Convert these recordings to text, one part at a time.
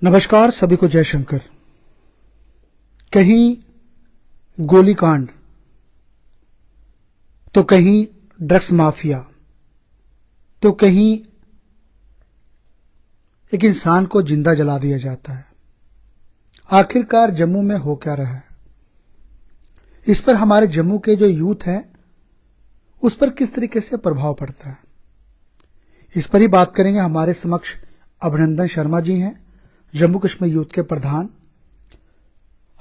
नमस्कार, सभी को जय शंकर। कहीं गोलीकांड तो कहीं ड्रग्स माफिया तो कहीं एक इंसान को जिंदा जला दिया जाता है। आखिरकार जम्मू में हो क्या रहा है, इस पर हमारे जम्मू के जो यूथ हैं उस पर किस तरीके से प्रभाव पड़ता है, इस पर ही बात करेंगे। हमारे समक्ष अभिनंदन शर्मा जी हैं, जम्मू कश्मीर यूथ के प्रधान।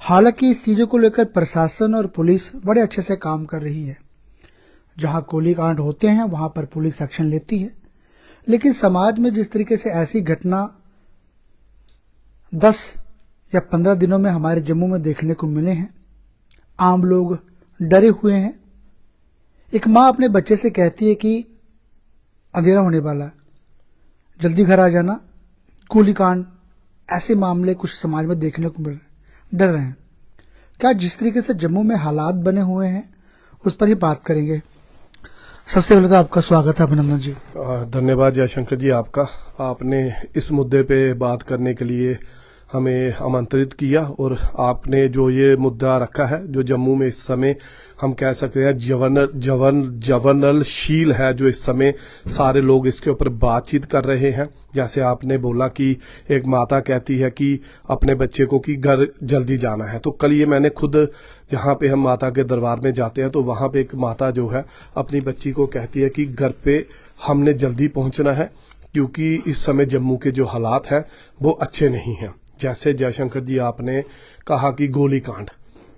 हालांकि इस चीजों को लेकर प्रशासन और पुलिस बड़े अच्छे से काम कर रही है। जहां गोलीकांड होते हैं वहां पर पुलिस एक्शन लेती है, लेकिन समाज में जिस तरीके से ऐसी घटना 10 या 15 दिनों में हमारे जम्मू में देखने को मिले हैं, आम लोग डरे हुए हैं। एक मां अपने बच्चे से कहती है कि अंधेरा होने वाला है, जल्दी घर आ जाना। गोलीकांड, ऐसे मामले कुछ समाज में देखने को मिल रहे हैं, डर रहे हैं। क्या जिस तरीके से जम्मू में हालात बने हुए हैं उस पर ही बात करेंगे। सबसे पहले तो आपका स्वागत है अभिनंदन जी। धन्यवाद जयशंकर जी आपका। आपने इस मुद्दे पे बात करने के लिए हमें आमंत्रित किया और आपने जो ये मुद्दा रखा है जो जम्मू में इस समय हम कह सकते हैं ज्वलनशील है, जो इस समय सारे लोग इसके ऊपर बातचीत कर रहे हैं। जैसे आपने बोला कि एक माता कहती है कि अपने बच्चे को कि घर जल्दी जाना है, तो कल ये मैंने खुद जहाँ पे हम माता के दरबार में जाते हैं तो वहां पे एक माता जो है अपनी बच्ची को कहती है कि घर पे हमने जल्दी पहुंचना है क्योंकि इस समय जम्मू के जो हालात हैं वो अच्छे नहीं हैं। जैसे जयशंकर जी आपने कहा कि गोलीकांड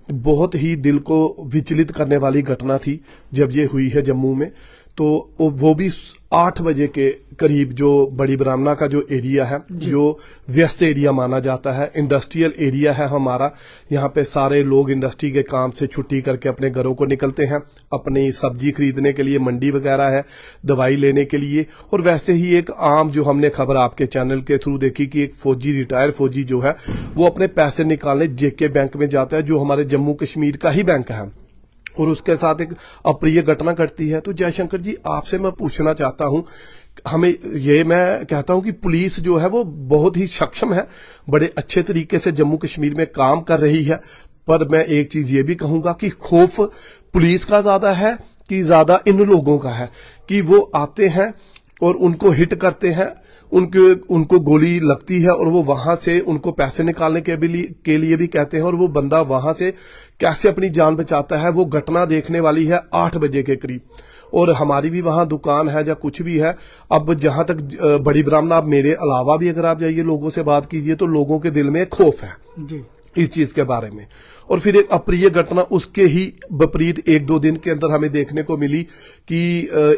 बहुत ही दिल को विचलित करने वाली घटना थी जब ये हुई है जम्मू में, तो वो भी 8 बजे के करीब। जो बड़ी ब्राह्मणा का जो एरिया है, जो व्यस्त एरिया माना जाता है, इंडस्ट्रियल एरिया है हमारा। यहाँ पे सारे लोग इंडस्ट्री के काम से छुट्टी करके अपने घरों को निकलते हैं, अपनी सब्जी खरीदने के लिए, मंडी वगैरह है, दवाई लेने के लिए। और वैसे ही एक आम जो हमने खबर आपके चैनल के थ्रू देखी कि एक फौजी, रिटायर्ड फौजी जो है वो अपने पैसे निकालने जेके बैंक में जाता है, जो हमारे जम्मू कश्मीर का ही बैंक है, और उसके साथ एक अप्रिय घटना घटती है। तो जयशंकर जी आपसे मैं पूछना चाहता हूं, हमें ये मैं कहता हूं कि पुलिस जो है वो बहुत ही सक्षम है, बड़े अच्छे तरीके से जम्मू कश्मीर में काम कर रही है, पर मैं एक चीज ये भी कहूंगा कि खौफ पुलिस का ज्यादा है कि ज्यादा इन लोगों का है कि वो आते हैं और उनको हिट करते हैं, उनको गोली लगती है और वो वहां से उनको पैसे निकालने के लिए भी कहते हैं, और वो बंदा वहां से कैसे अपनी जान बचाता है। वो घटना देखने वाली है 8 बजे के करीब, और हमारी भी वहां दुकान है या कुछ भी है। अब जहां तक बड़ी ब्राह्मणा, आप मेरे अलावा भी अगर आप जाइए लोगों से बात कीजिए तो लोगों के दिल में खौफ है जी इस चीज के बारे में। और फिर एक अप्रिय घटना उसके ही विपरीत 1-2 दिन के अंदर हमें देखने को मिली कि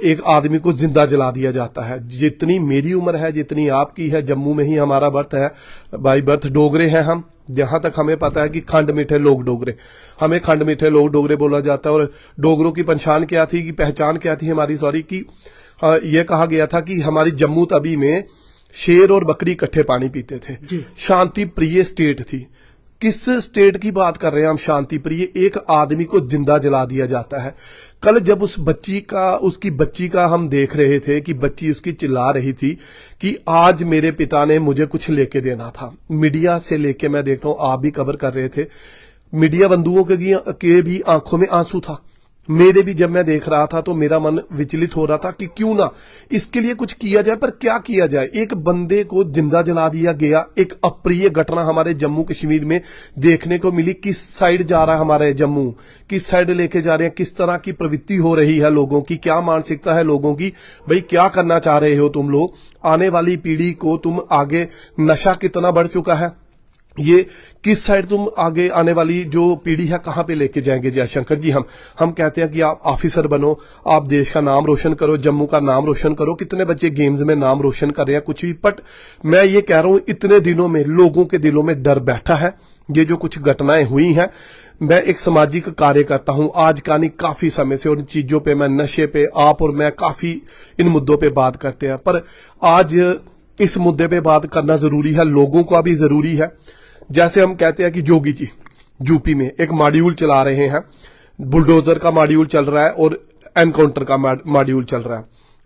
एक आदमी को जिंदा जला दिया जाता है। जितनी मेरी उम्र है, जितनी आपकी है, जम्मू में ही हमारा बर्थ है, बाई बर्थ डोगरे हैं हम। जहां तक हमें पता है कि खंड मीठे लोग डोगरे, हमें खंड मीठे लोग डोगरे बोला जाता है। और डोगरों की पहचान क्या थी हमारी, कि ये कहा गया था कि हमारी जम्मू तवी में शेर और बकरी इकट्ठे पानी पीते थे, शांति प्रिय स्टेट थी। किस स्टेट की बात कर रहे हैं हम, शांति प्रिय? एक आदमी को जिंदा जला दिया जाता है। कल जब उसकी बच्ची का हम देख रहे थे कि बच्ची उसकी चिल्ला रही थी कि आज मेरे पिता ने मुझे कुछ लेके देना था। मीडिया से लेके मैं देखता हूं आप भी कवर कर रहे थे, मीडिया बंधुओं के भी आंखों में आंसू था। मेरे भी जब मैं देख रहा था तो मेरा मन विचलित हो रहा था कि क्यों ना इसके लिए कुछ किया जाए, पर क्या किया जाए। एक बंदे को जिंदा जला दिया गया, एक अप्रिय घटना हमारे जम्मू कश्मीर में देखने को मिली। किस साइड जा रहा है हमारे जम्मू, किस साइड लेके जा रहे हैं, किस तरह की प्रवृत्ति हो रही है लोगों की, क्या मानसिकता है लोगों की। भाई क्या करना चाह रहे हो तुम लोग, आने वाली पीढ़ी को तुम आगे, नशा कितना बढ़ चुका है, ये किस साइड तुम आगे आने वाली जो पीढ़ी है कहां पे लेके जाएंगे। जयशंकर जी हम कहते हैं कि आप ऑफिसर बनो, आप देश का नाम रोशन करो, जम्मू का नाम रोशन करो। कितने बच्चे गेम्स में नाम रोशन कर रहे हैं, कुछ भी। बट मैं ये कह रहा हूं इतने दिनों में लोगों के दिलों में डर बैठा है। ये जो कुछ घटनाएं हुई हैं, मैं एक सामाजिक कार्य करता हूं आज का नहीं, काफी समय से, और इन चीजों पे, मैं नशे पे, आप और मैं काफी इन मुद्दों पे बात करते हैं, पर आज इस मुद्दे पे बात करना जरूरी है, लोगों का भी जरूरी है। जैसे हम कहते हैं कि जोगी जी यूपी में एक मॉड्यूल चला रहे हैं, बुलडोजर का मॉड्यूल चल रहा है और एनकाउंटर का मॉड्यूल चल रहा है।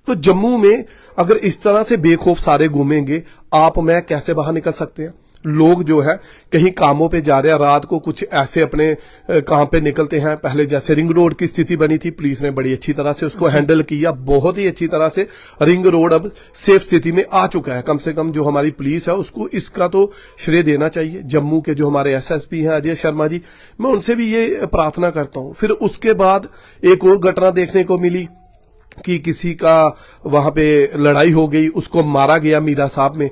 तो जम्मू में अगर इस तरह से बेखौफ सारे घूमेंगे, आप मैं कैसे बाहर निकल सकते हैं? लोग जो है कहीं कामों पे जा रहे हैं, रात को कुछ ऐसे अपने काम पे निकलते हैं। पहले जैसे रिंग रोड की स्थिति बनी थी, पुलिस ने बड़ी अच्छी तरह से उसको हैंडल किया, बहुत ही अच्छी तरह से। रिंग रोड अब सेफ स्थिति में आ चुका है। कम से कम जो हमारी पुलिस है उसको इसका तो श्रेय देना चाहिए। जम्मू के जो हमारे एसएसपी हैं अजय शर्मा जी, मैं उनसे भी ये प्रार्थना करता हूं। फिर उसके बाद एक और घटना देखने को मिली कि किसी का वहां पे लड़ाई हो गई, उसको मारा गया मीरा साहब में।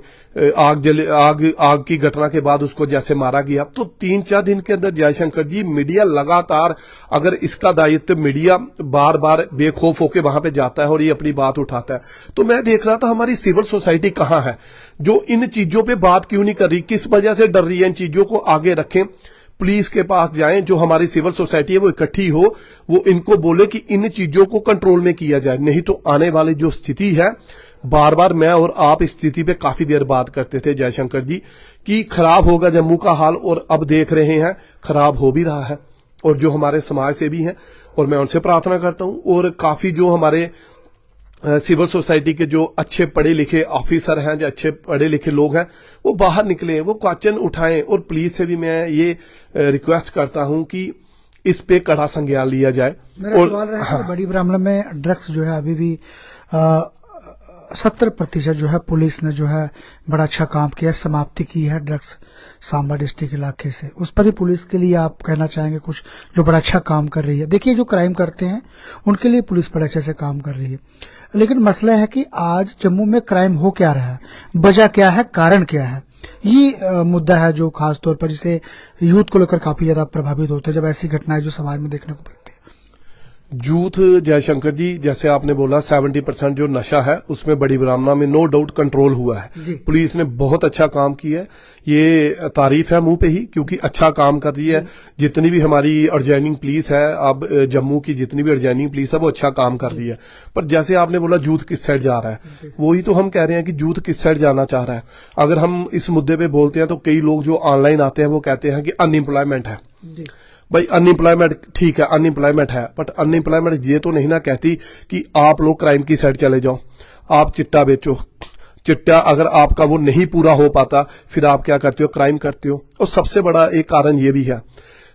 आग की घटना के बाद उसको जैसे मारा गया। तो 3-4 दिन के अंदर जयशंकर जी, मीडिया लगातार, अगर इसका दायित्व मीडिया बार बार बेखौफ होकर वहां पे जाता है और ये अपनी बात उठाता है, तो मैं देख रहा था हमारी सिविल सोसाइटी कहां है, जो इन चीजों पे बात क्यों नहीं कर रही, किस वजह से डर रही है। इन चीजों को आगे रखें, पुलिस के पास जाएं, जो हमारी सिविल सोसाइटी है वो इकट्ठी हो, वो इनको बोले कि इन चीजों को कंट्रोल में किया जाए। नहीं तो आने वाली जो स्थिति है, बार बार मैं और आप इस स्थिति पे काफी देर बात करते थे जयशंकर जी कि खराब होगा जम्मू का हाल, और अब देख रहे हैं खराब हो भी रहा है। और जो हमारे समाज सेवी हैं, और मैं उनसे प्रार्थना करता हूं, और काफी जो हमारे सिविल सोसाइटी के जो अच्छे पढ़े लिखे ऑफिसर हैं, जो अच्छे पढ़े लिखे लोग हैं, वो बाहर निकले, वो क्वेश्चन उठाएं। और पुलिस से भी मैं ये रिक्वेस्ट करता हूं कि इस पे कड़ा संज्ञान लिया जाए। मेरा सवाल रहेगा, बड़ी ब्राह्मण में ड्रग्स जो है अभी भी 70% जो है पुलिस ने जो है बड़ा अच्छा काम किया, समाप्ति की है ड्रग्स सांबा डिस्ट्रिक्ट इलाके से। उस पर भी पुलिस के लिए आप कहना चाहेंगे कुछ, जो बड़ा अच्छा काम कर रही है? देखिए, जो क्राइम करते हैं उनके लिए पुलिस बड़े अच्छे से काम कर रही है, लेकिन मसला है कि आज जम्मू में क्राइम हो क्या रहा है, वजह क्या है, कारण क्या है, ये मुद्दा है जो खास तौर पर जिसे यूथ को लेकर काफी ज्यादा प्रभावित होते हैं जब ऐसी घटनाएं जो समाज में देखने को मिलती है। यूथ, जयशंकर जी, जैसे आपने बोला 70% जो नशा है उसमें बड़ी ब्राह्मणा में नो डाउट कंट्रोल हुआ है। पुलिस ने बहुत अच्छा काम किया है, ये तारीफ है मुंह पे ही, क्योंकि अच्छा काम कर रही है। जितनी भी हमारी अर्जेनिंग पुलिस है, अब जम्मू की जितनी भी अर्जेनिंग पुलिस है, वो अच्छा काम कर रही है। पर जैसे आपने बोला यूथ किस साइड जा रहा है, वही तो हम कह रहे हैं कि यूथ किस साइड जाना चाह रहा है। अगर हम इस मुद्दे पे बोलते हैं तो कई लोग जो ऑनलाइन आते हैं वो कहते हैं कि अनएम्प्लॉयमेंट है। भाई अनएम्प्लॉयमेंट ठीक है, अनएम्प्लॉयमेंट है, बट अनएम्प्लॉयमेंट ये तो नहीं ना कहती कि आप लोग क्राइम की साइड चले जाओ, आप चिट्टा बेचो। चिट्टा अगर आपका वो नहीं पूरा हो पाता, फिर आप क्या करते हो, क्राइम करते हो। और सबसे बड़ा एक कारण ये भी है,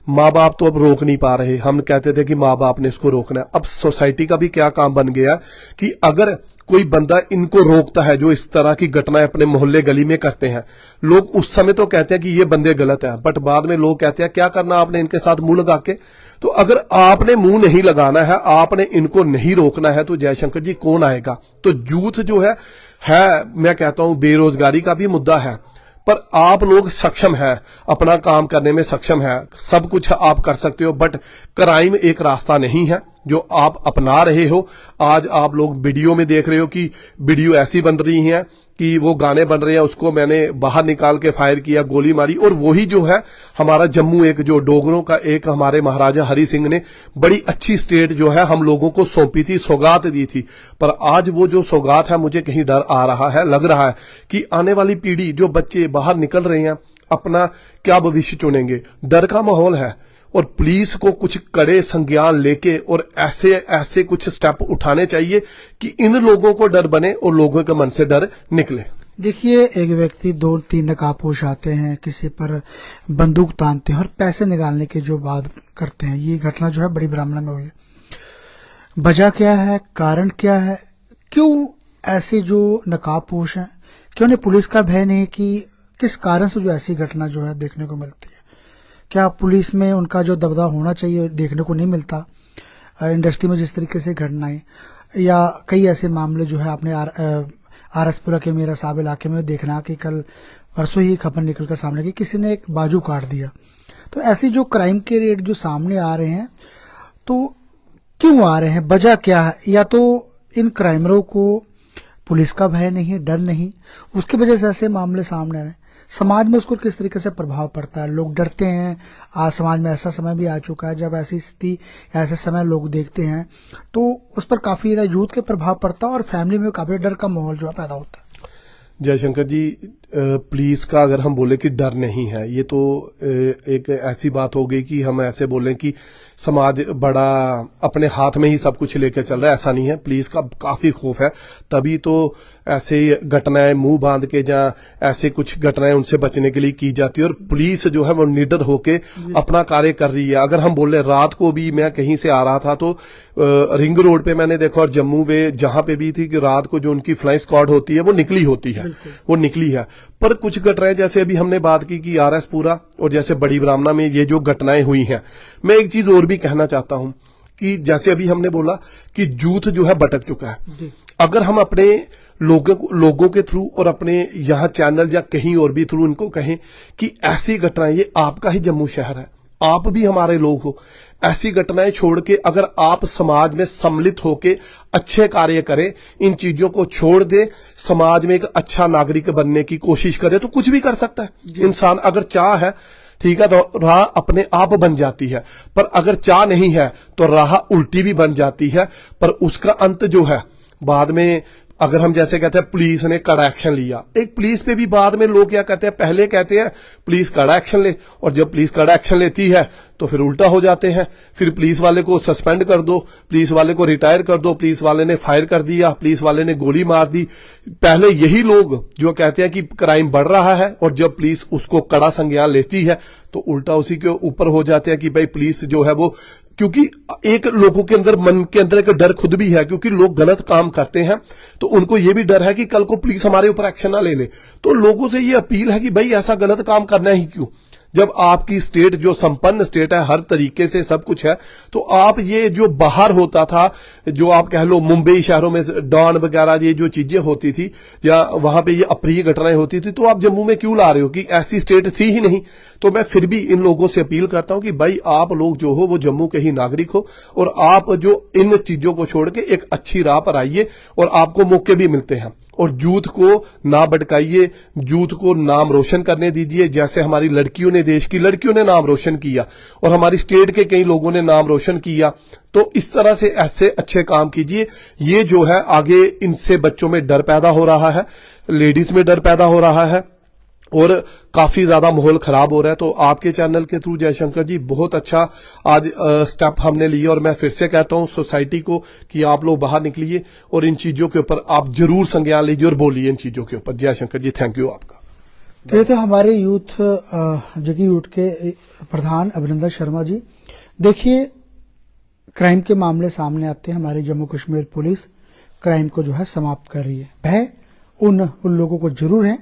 माँ बाप तो अब रोक नहीं पा रहे। हम कहते थे कि माँ बाप ने इसको रोकना है। अब सोसाइटी का भी क्या काम बन गया कि अगर कोई बंदा इनको रोकता है, जो इस तरह की घटनाएं अपने मोहल्ले गली में करते हैं, लोग उस समय तो कहते हैं कि ये बंदे गलत है, बट बाद में लोग कहते हैं क्या करना आपने इनके साथ मुंह लगा के। तो अगर आपने मुंह नहीं लगाना है, आपने इनको नहीं रोकना है, तो जयशंकर जी कौन आएगा? तो यूथ जो है मैं कहता हूं बेरोजगारी का भी मुद्दा है, पर आप लोग सक्षम है, अपना काम करने में सक्षम है, सब कुछ आप कर सकते हो, बट क्राइम एक रास्ता नहीं है जो आप अपना रहे हो। आज आप लोग वीडियो में देख रहे हो कि वीडियो ऐसी बन रही है कि वो गाने बन रहे हैं, उसको मैंने बाहर निकाल के फायर किया, गोली मारी। और वही जो है हमारा जम्मू, एक जो डोगरों का एक हमारे महाराजा हरि सिंह ने बड़ी अच्छी स्टेट जो है हम लोगों को सौंपी थी, सौगात दी थी। पर आज वो जो सौगात है, मुझे कहीं डर आ रहा है, लग रहा है कि आने वाली पीढ़ी, जो बच्चे बाहर निकल रहे हैं, अपना क्या भविष्य चुनेंगे। डर का माहौल है, और पुलिस को कुछ कड़े संज्ञान लेके और ऐसे ऐसे कुछ स्टेप उठाने चाहिए कि इन लोगों को डर बने और लोगों के मन से डर निकले। देखिए, एक व्यक्ति 2-3 नकाबपोश आते हैं, किसी पर बंदूक तानते हैं और पैसे निकालने की जो बात करते हैं, ये घटना जो है बड़ी ब्राह्मणा में हुई है। वजह क्या है, कारण क्या है, क्यों ऐसे जो नकाबपोश हैं, क्यों उन्हें पुलिस का भय नहीं, कि किस कारण से जो ऐसी घटना जो है देखने को मिलती है? क्या पुलिस में उनका जो दबदबा होना चाहिए देखने को नहीं मिलता? इंडस्ट्री में जिस तरीके से घटनाएं, या कई ऐसे मामले जो है आपने आरएसपुरा के मेरा साहब इलाके में देखना कि कल परसों ही खबर निकल कर सामने की, किसी ने एक बाजू काट दिया। तो ऐसी जो क्राइम के रेट जो सामने आ रहे हैं, तो क्यों आ रहे हैं, वजह क्या है? या तो इन क्राइमरों को पुलिस का भय नहीं, डर नहीं, उसकी वजह से ऐसे मामले सामने आ रहे हैं। समाज में उसको किस तरीके से प्रभाव पड़ता है, लोग डरते हैं। आज समाज में ऐसा समय भी आ चुका है जब ऐसी स्थिति, ऐसे समय लोग देखते हैं तो उस पर काफी ज्यादा यूथ के प्रभाव पड़ता है और फैमिली में काफी डर का माहौल जो है पैदा होता है। जयशंकर जी, पुलिस का अगर हम बोले कि डर नहीं है, ये तो एक ऐसी बात हो गई कि हम ऐसे बोलें कि समाज बड़ा अपने हाथ में ही सब कुछ लेकर चल रहा है। ऐसा नहीं है, पुलिस का काफी खौफ है। तभी तो ऐसे घटनाएं मुंह बांध के या ऐसे कुछ घटनाएं उनसे बचने के लिए की जाती है, और पुलिस जो है वो निडर होके अपना कार्य कर रही है। अगर हम बोले, रात को भी मैं कहीं से आ रहा था तो रिंग रोड पे मैंने देखा, और जम्मू में जहां पे भी थी, कि रात को जो उनकी फ्लाइंग स्क्वाड होती है वो निकली होती है, वो निकली है। पर कुछ घटनाएं जैसे अभी हमने बात की कि आरएस पुरा और जैसे बड़ी ब्राह्मणा में ये जो घटनाएं हुई हैं, मैं एक चीज और भी कहना चाहता हूं कि जैसे अभी हमने बोला कि यूथ जो है भटक चुका है। अगर हम अपने लोगों के थ्रू और अपने यहाँ चैनल या कहीं और भी थ्रू इनको कहें कि ऐसी घटनाएं, ये आपका ही जम्मू शहर है, आप भी हमारे लोग हो, ऐसी घटनाएं छोड़ के अगर आप समाज में सम्मिलित होके अच्छे कार्य करें, इन चीजों को छोड़ दे, समाज में एक अच्छा नागरिक बनने की कोशिश करे, तो कुछ भी कर सकता है इंसान। अगर चाह है, ठीक है, तो राह अपने आप बन जाती है। पर अगर चाह नहीं है तो राह उल्टी भी बन जाती है। पर उसका अंत जो है बाद में, अगर हम जैसे कहते हैं पुलिस ने कड़ा एक्शन लिया, एक पुलिस पे भी बाद में लोग क्या कहते हैं, पहले कहते हैं पुलिस कड़ा एक्शन ले, और जब पुलिस कड़ा एक्शन लेती है तो फिर उल्टा हो जाते हैं। फिर पुलिस वाले को सस्पेंड कर दो, पुलिस वाले को रिटायर कर दो, पुलिस वाले ने फायर कर दिया, पुलिस वाले ने गोली मार दी। पहले यही लोग जो कहते हैं कि क्राइम बढ़ रहा है, और जब पुलिस उसको कड़ा संज्ञान लेती है तो उल्टा उसी के ऊपर हो जाते हैं कि भाई पुलिस जो है वो, क्योंकि एक लोगों के अंदर, मन के अंदर एक डर खुद भी है, क्योंकि लोग गलत काम करते हैं तो उनको ये भी डर है कि कल को पुलिस हमारे ऊपर एक्शन ना ले ले। तो लोगों से ये अपील है कि भाई ऐसा गलत काम करना ही क्यों, जब आपकी स्टेट जो संपन्न स्टेट है, हर तरीके से सब कुछ है, तो आप ये जो बाहर होता था, जो आप कह लो मुंबई शहरों में डॉन वगैरह ये जो चीजें होती थी, या वहां पे ये अप्रिय घटनाएं होती थी, तो आप जम्मू में क्यों ला रहे हो, कि ऐसी स्टेट थी ही नहीं। तो मैं फिर भी इन लोगों से अपील करता हूं कि भाई आप लोग जो हो वो जम्मू के ही नागरिक हो, और आप जो इन चीजों को छोड़ के एक अच्छी राह पर आइए, और आपको मौके भी मिलते हैं। और यूथ को ना भटकाइए, यूथ को नाम रोशन करने दीजिए, जैसे हमारी लड़कियों ने, देश की लड़कियों ने नाम रोशन किया, और हमारी स्टेट के कई लोगों ने नाम रोशन किया। तो इस तरह से ऐसे अच्छे काम कीजिए। ये जो है आगे इनसे बच्चों में डर पैदा हो रहा है, लेडीज में डर पैदा हो रहा है, और काफी ज्यादा माहौल खराब हो रहा है। तो आपके चैनल के थ्रू जयशंकर जी बहुत अच्छा आज स्टेप हमने लिए, और मैं फिर से कहता हूं सोसाइटी को कि आप लोग बाहर निकलिए और इन चीजों के ऊपर आप जरूर संज्ञान लीजिए और बोलिए इन चीजों के ऊपर। जयशंकर जी, थैंक यू आपका। तो ये थे हमारे जगी यूथ के प्रधान अभिनंदन शर्मा जी। देखिए, क्राइम के मामले सामने आते हैं, हमारी जम्मू कश्मीर पुलिस क्राइम को जो है समाप्त कर रही है। भय उन लोगों को जरूर है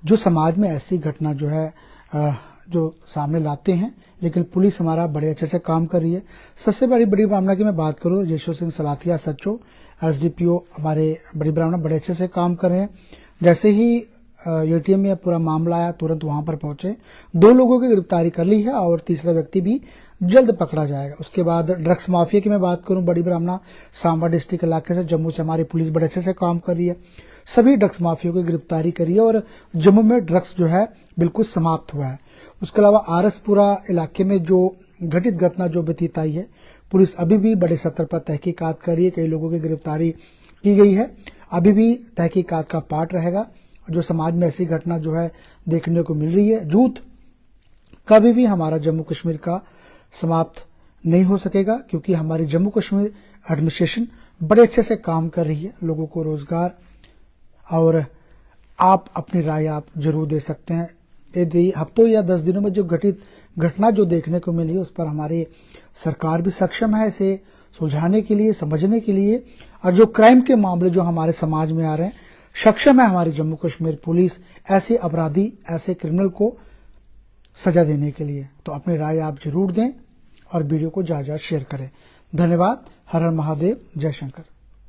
जो समाज में ऐसी घटना जो है जो सामने लाते हैं, लेकिन पुलिस हमारा बड़े अच्छे से काम कर रही है। सबसे बड़ी ब्राह्मणा की मैं बात करूं, यशो सिंह सलाथिया सच्चो एसडीपीओ हमारे बड़ी ब्राह्मणा बड़े अच्छे से काम कर रहे हैं। जैसे ही एटीएम में पूरा मामला आया, तुरंत वहां पर पहुंचे, 2 लोगों की गिरफ्तारी कर ली है, और तीसरा व्यक्ति भी जल्द पकड़ा जाएगा। उसके बाद ड्रग्स माफिया की मैं बात करूं, बड़ी ब्राह्मणा सांबा डिस्ट्रिक्ट इलाके से, जम्मू से हमारी पुलिस बड़े अच्छे से काम कर रही है, सभी ड्रग्स माफिया की गिरफ्तारी करी है, और जम्मू में ड्रग्स जो है बिल्कुल समाप्त हुआ है। उसके अलावा आरएसपुरा इलाके में जो घटित घटना जो व्यतीत आई है, पुलिस अभी भी बड़े स्तर पर तहकीकात कर रही है, कई लोगों की गिरफ्तारी की गई है, अभी भी तहकीकात का पार्ट रहेगा। जो समाज में ऐसी घटना जो है देखने को मिल रही है, यूथ कभी भी हमारा जम्मू कश्मीर का समाप्त नहीं हो सकेगा, क्योंकि हमारी जम्मू कश्मीर एडमिनिस्ट्रेशन बड़े अच्छे से काम कर रही है, लोगों को रोजगार, और आप अपनी राय आप जरूर दे सकते हैं। यदि हफ्तों या 10 दिनों में जो घटित घटना जो देखने को मिली है, उस पर हमारी सरकार भी सक्षम है इसे सुलझाने के लिए, समझने के लिए, और जो क्राइम के मामले जो हमारे समाज में आ रहे हैं, सक्षम है हमारी जम्मू कश्मीर पुलिस ऐसे अपराधी, ऐसे क्रिमिनल को सजा देने के लिए। तो अपनी राय आप जरूर दें और वीडियो को ज्यादा शेयर करें। धन्यवाद। हर हर महादेव। जय शंकर।